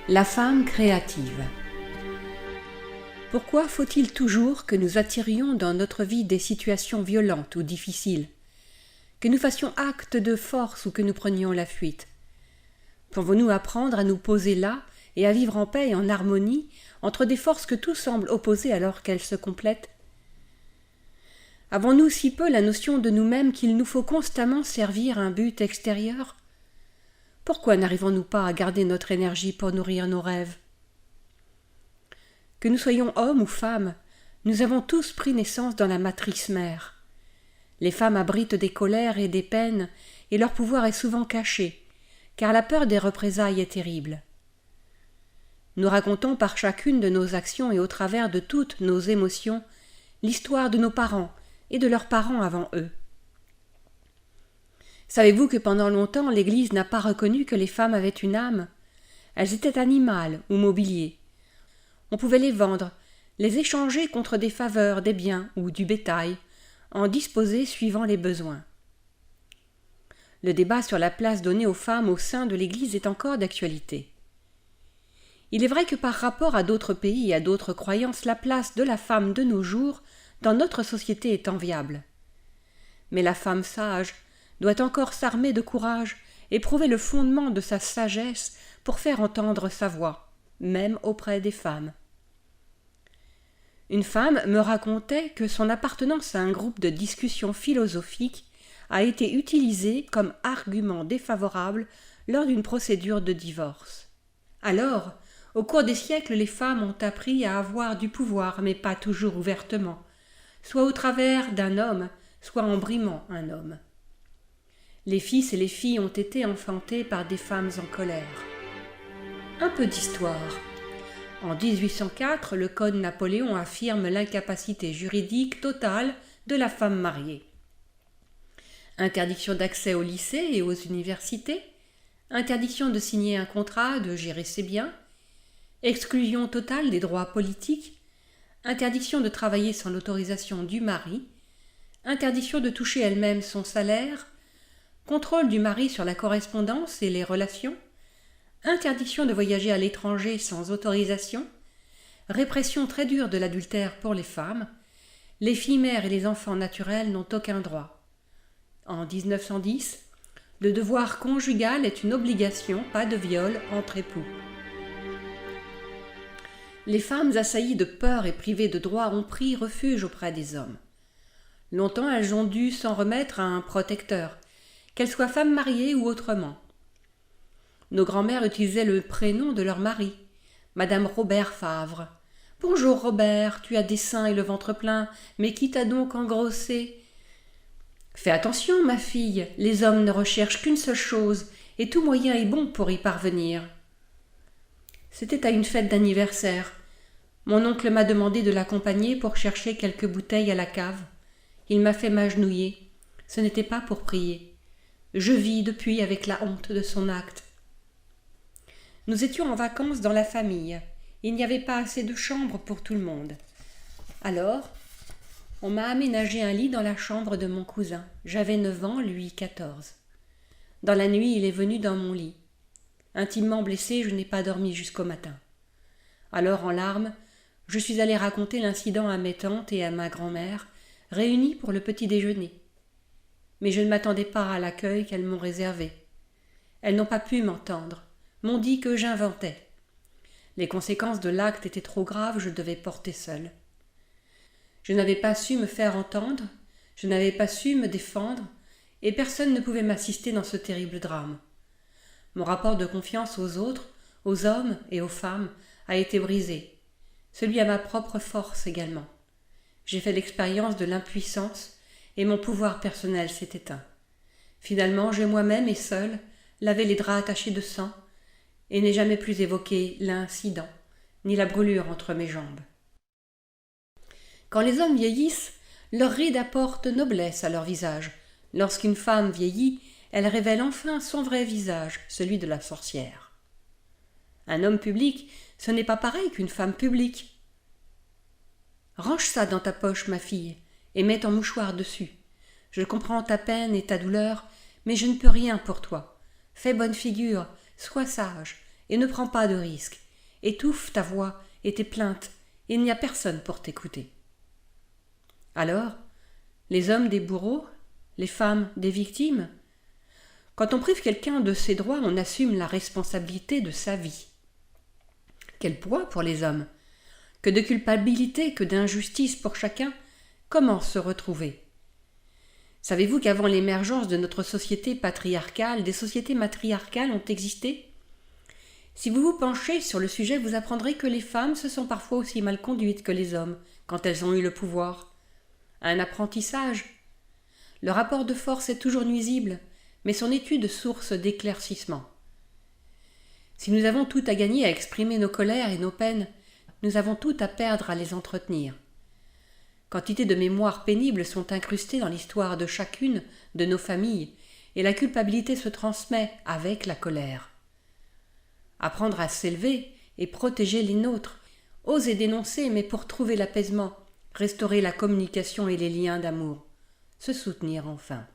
La femme créative. Pourquoi faut-il toujours que nous attirions dans notre vie des situations violentes ou difficiles, que nous fassions acte de force ou que nous prenions la fuite? Pouvons-nous apprendre à nous poser là et à vivre en paix et en harmonie entre des forces que tout semble opposer alors qu'elles se complètent? Avons-nous si peu la notion de nous-mêmes qu'il nous faut constamment servir un but extérieur? Pourquoi n'arrivons-nous pas à garder notre énergie pour nourrir nos rêves? Que nous soyons hommes ou femmes, nous avons tous pris naissance dans la matrice mère. Les femmes abritent des colères et des peines, et leur pouvoir est souvent caché, car la peur des représailles est terrible. Nous racontons par chacune de nos actions et au travers de toutes nos émotions l'histoire de nos parents et de leurs parents avant eux. Savez-vous que pendant longtemps l'Église n'a pas reconnu que les femmes avaient une âme? Elles étaient animales ou mobilier. On pouvait les vendre, les échanger contre des faveurs, des biens ou du bétail, en disposer suivant les besoins. Le débat sur la place donnée aux femmes au sein de l'Église est encore d'actualité. Il est vrai que par rapport à d'autres pays et à d'autres croyances, la place de la femme de nos jours dans notre société est enviable. Mais la femme sage doit encore s'armer de courage et prouver le fondement de sa sagesse pour faire entendre sa voix, même auprès des femmes. Une femme me racontait que son appartenance à un groupe de discussion philosophique a été utilisée comme argument défavorable lors d'une procédure de divorce. Alors, au cours des siècles, les femmes ont appris à avoir du pouvoir, mais pas toujours ouvertement, soit au travers d'un homme, soit en brimant un homme. Les fils et les filles ont été enfantés par des femmes en colère. Un peu d'histoire. En 1804, le Code Napoléon affirme l'incapacité juridique totale de la femme mariée. Interdiction d'accès au lycée et aux universités, interdiction de signer un contrat, de gérer ses biens, exclusion totale des droits politiques, interdiction de travailler sans l'autorisation du mari, interdiction de toucher elle-même son salaire, contrôle du mari sur la correspondance et les relations, interdiction de voyager à l'étranger sans autorisation, répression très dure de l'adultère pour les femmes, les filles mères et les enfants naturels n'ont aucun droit. En 1910, le devoir conjugal est une obligation, pas de viol entre époux. Les femmes assaillies de peur et privées de droits ont pris refuge auprès des hommes. Longtemps elles ont dû s'en remettre à un protecteur, qu'elles soient femmes mariées ou autrement. Nos grands-mères utilisaient le prénom de leur mari, Madame Robert Favre. « Bonjour Robert, tu as des seins et le ventre plein, mais qui t'a donc engrossé ?»« Fais attention, ma fille, les hommes ne recherchent qu'une seule chose, et tout moyen est bon pour y parvenir. » C'était à une fête d'anniversaire. Mon oncle m'a demandé de l'accompagner pour chercher quelques bouteilles à la cave. Il m'a fait m'agenouiller. Ce n'était pas pour prier. Je vis depuis avec la honte de son acte. Nous étions en vacances dans la famille. Il n'y avait pas assez de chambres pour tout le monde. Alors, on m'a aménagé un lit dans la chambre de mon cousin. J'avais 9 ans, lui 14. Dans la nuit, il est venu dans mon lit. Intimement blessée, je n'ai pas dormi jusqu'au matin. Alors, en larmes, je suis allée raconter l'incident à mes tantes et à ma grand-mère, réunies pour le petit déjeuner. Mais je ne m'attendais pas à l'accueil qu'elles m'ont réservé. Elles n'ont pas pu m'entendre, m'ont dit que j'inventais. Les conséquences de l'acte étaient trop graves, je devais porter seule. Je n'avais pas su me faire entendre, je n'avais pas su me défendre, et personne ne pouvait m'assister dans ce terrible drame. Mon rapport de confiance aux autres, aux hommes et aux femmes, a été brisé, celui à ma propre force également. J'ai fait l'expérience de l'impuissance, et mon pouvoir personnel s'est éteint. Finalement, j'ai moi-même et seule lavé les draps attachés de sang et n'ai jamais plus évoqué l'incident, ni la brûlure entre mes jambes. Quand les hommes vieillissent, leurs rides apportent noblesse à leur visage. Lorsqu'une femme vieillit, elle révèle enfin son vrai visage, celui de la sorcière. Un homme public, ce n'est pas pareil qu'une femme publique. Range ça dans ta poche, ma fille, et mets ton mouchoir dessus. Je comprends ta peine et ta douleur, mais je ne peux rien pour toi. Fais bonne figure, sois sage, et ne prends pas de risques. Étouffe ta voix et tes plaintes, et il n'y a personne pour t'écouter. Alors, les hommes des bourreaux, les femmes des victimes? Quand on prive quelqu'un de ses droits, on assume la responsabilité de sa vie. Quel poids pour les hommes! Que de culpabilité, que d'injustice pour chacun! Comment se retrouver? Savez-vous qu'avant l'émergence de notre société patriarcale, des sociétés matriarcales ont existé? Si vous vous penchez sur le sujet, vous apprendrez que les femmes se sont parfois aussi mal conduites que les hommes quand elles ont eu le pouvoir. Un apprentissage. Le rapport de force est toujours nuisible, mais son étude source d'éclaircissement. Si nous avons tout à gagner à exprimer nos colères et nos peines, nous avons tout à perdre à les entretenir. Quantité de mémoires pénibles sont incrustées dans l'histoire de chacune de nos familles, et la culpabilité se transmet avec la colère. Apprendre à s'élever et protéger les nôtres, oser dénoncer, mais pour trouver l'apaisement, restaurer la communication et les liens d'amour, se soutenir enfin.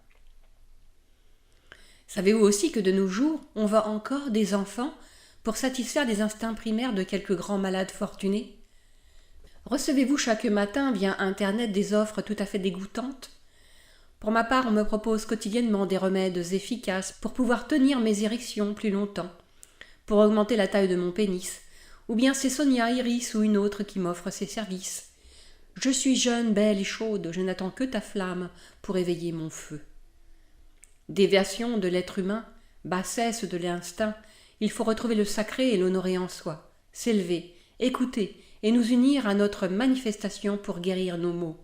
Savez-vous aussi que de nos jours, on vend encore des enfants pour satisfaire les instincts primaires de quelques grands malades fortunés? Recevez-vous chaque matin via Internet des offres tout à fait dégoûtantes? Pour ma part, on me propose quotidiennement des remèdes efficaces pour pouvoir tenir mes érections plus longtemps, pour augmenter la taille de mon pénis, ou bien c'est Sonia, Iris ou une autre qui m'offre ses services. Je suis jeune, belle et chaude, je n'attends que ta flamme pour éveiller mon feu. Déviation de l'être humain, bassesse de l'instinct, il faut retrouver le sacré et l'honorer en soi, s'élever, écouter et nous unir à notre manifestation pour guérir nos maux,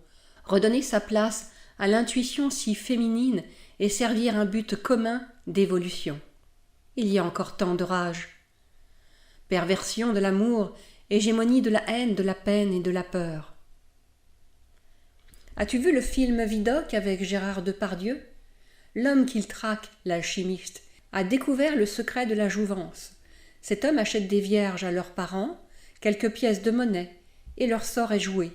redonner sa place à l'intuition si féminine et servir un but commun d'évolution. Il y a encore tant de rage. Perversion de l'amour, hégémonie de la haine, de la peine et de la peur. As-tu vu le film Vidocq avec Gérard Depardieu? L'homme qu'il traque, l'alchimiste, a découvert le secret de la jouvence. Cet homme achète des vierges à leurs parents, quelques pièces de monnaie, et leur sort est joué.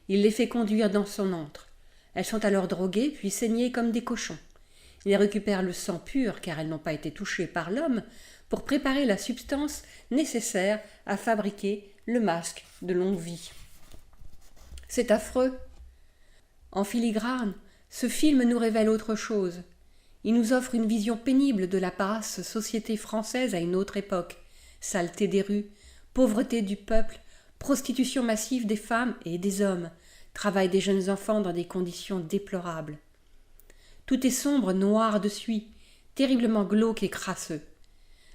Il les fait conduire dans son antre. Elles sont alors droguées, puis saignées comme des cochons. Il récupère le sang pur, car elles n'ont pas été touchées par l'homme, pour préparer la substance nécessaire à fabriquer le masque de longue vie. C'est affreux. En filigrane, ce film nous révèle autre chose. Il nous offre une vision pénible de la basse société française à une autre époque. Saleté des rues, pauvreté du peuple, prostitution massive des femmes et des hommes, travail des jeunes enfants dans des conditions déplorables. Tout est sombre, noir de suie, terriblement glauque et crasseux.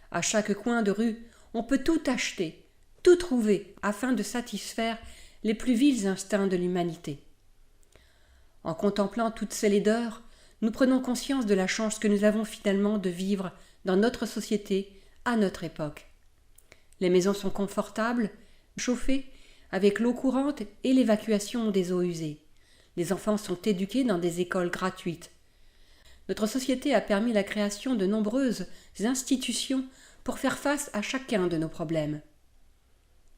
À chaque coin de rue, on peut tout acheter, tout trouver, afin de satisfaire les plus vils instincts de l'humanité. En contemplant toutes ces laideurs, nous prenons conscience de la chance que nous avons finalement de vivre dans notre société à notre époque. Les maisons sont confortables, chauffées, avec l'eau courante et l'évacuation des eaux usées. Les enfants sont éduqués dans des écoles gratuites. Notre société a permis la création de nombreuses institutions pour faire face à chacun de nos problèmes.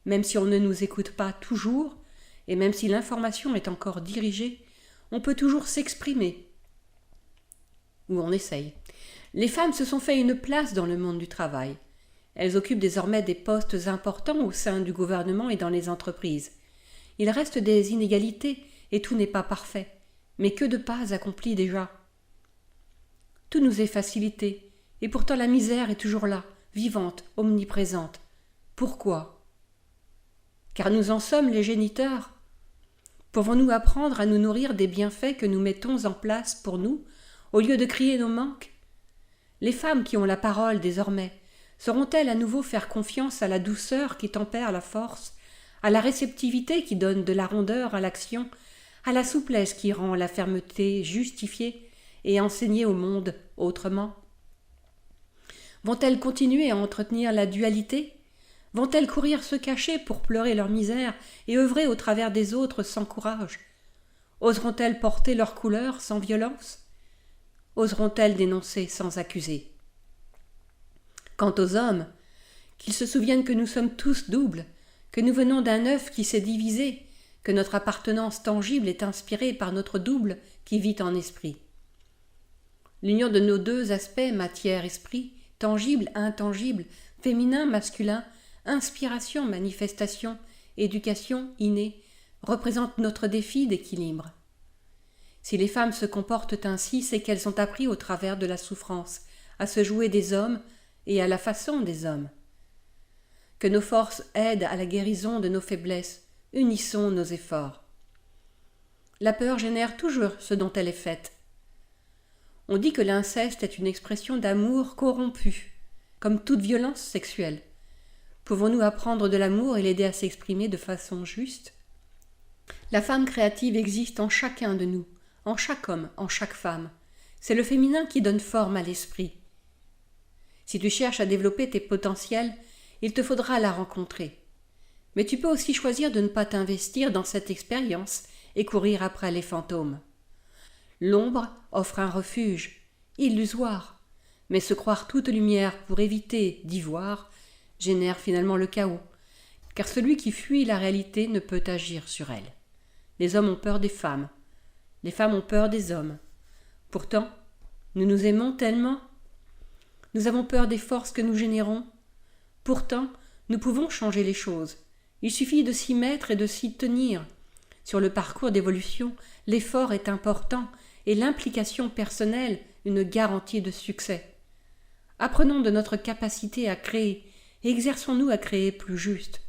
Même si on ne nous écoute pas toujours, et même si l'information est encore dirigée, on peut toujours s'exprimer. Ou on essaye. Les femmes se sont fait une place dans le monde du travail. Elles occupent désormais des postes importants au sein du gouvernement et dans les entreprises. Il reste des inégalités et tout n'est pas parfait. Mais que de pas accomplis déjà. Tout nous est facilité, et pourtant la misère est toujours là, vivante, omniprésente. Pourquoi? Car nous en sommes les géniteurs. Pouvons-nous apprendre à nous nourrir des bienfaits que nous mettons en place pour nous, au lieu de crier nos manques? Les femmes qui ont la parole désormais, sauront-elles à nouveau faire confiance à la douceur qui tempère la force, à la réceptivité qui donne de la rondeur à l'action, à la souplesse qui rend la fermeté justifiée et enseigner au monde autrement? Vont-elles continuer à entretenir la dualité? Vont-elles courir se cacher pour pleurer leur misère et œuvrer au travers des autres sans courage? Oseront-elles porter leur couleur sans violence? Oseront-elles dénoncer sans accuser? Quant aux hommes, qu'ils se souviennent que nous sommes tous doubles, que nous venons d'un œuf qui s'est divisé, que notre appartenance tangible est inspirée par notre double qui vit en esprit. L'union de nos deux aspects, matière-esprit, tangible, intangible, féminin, masculin, inspiration, manifestation, éducation, innée, représentent notre défi d'équilibre. Si les femmes se comportent ainsi, c'est qu'elles ont appris au travers de la souffrance à se jouer des hommes et à la façon des hommes. Que nos forces aident à la guérison de nos faiblesses, unissons nos efforts. La peur génère toujours ce dont elle est faite. On dit que l'inceste est une expression d'amour corrompu, comme toute violence sexuelle. Pouvons-nous apprendre de l'amour et l'aider à s'exprimer de façon juste ? La femme créative existe en chacun de nous, en chaque homme, en chaque femme. C'est le féminin qui donne forme à l'esprit. Si tu cherches à développer tes potentiels, il te faudra la rencontrer. Mais tu peux aussi choisir de ne pas t'investir dans cette expérience et courir après les fantômes. L'ombre offre un refuge, illusoire, mais se croire toute lumière pour éviter d'y voir génère finalement le chaos, car celui qui fuit la réalité ne peut agir sur elle. Les hommes ont peur des femmes, les femmes ont peur des hommes. Pourtant, nous nous aimons tellement. Nous avons peur des forces que nous générons. Pourtant, nous pouvons changer les choses. Il suffit de s'y mettre et de s'y tenir. Sur le parcours d'évolution, l'effort est important et l'implication personnelle une garantie de succès. Apprenons de notre capacité à créer et exerçons-nous à créer plus juste.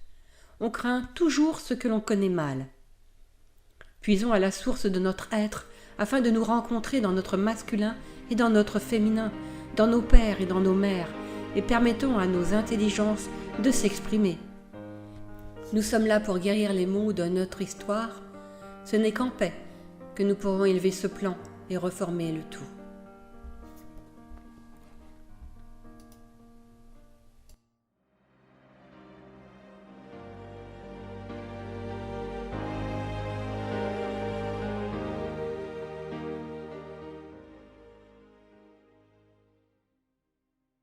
On craint toujours ce que l'on connaît mal. Puisons à la source de notre être afin de nous rencontrer dans notre masculin et dans notre féminin, dans nos pères et dans nos mères, et permettons à nos intelligences de s'exprimer. Nous sommes là pour guérir les maux de notre histoire. Ce n'est qu'en paix que nous pourrons élever ce plan et reformer le tout.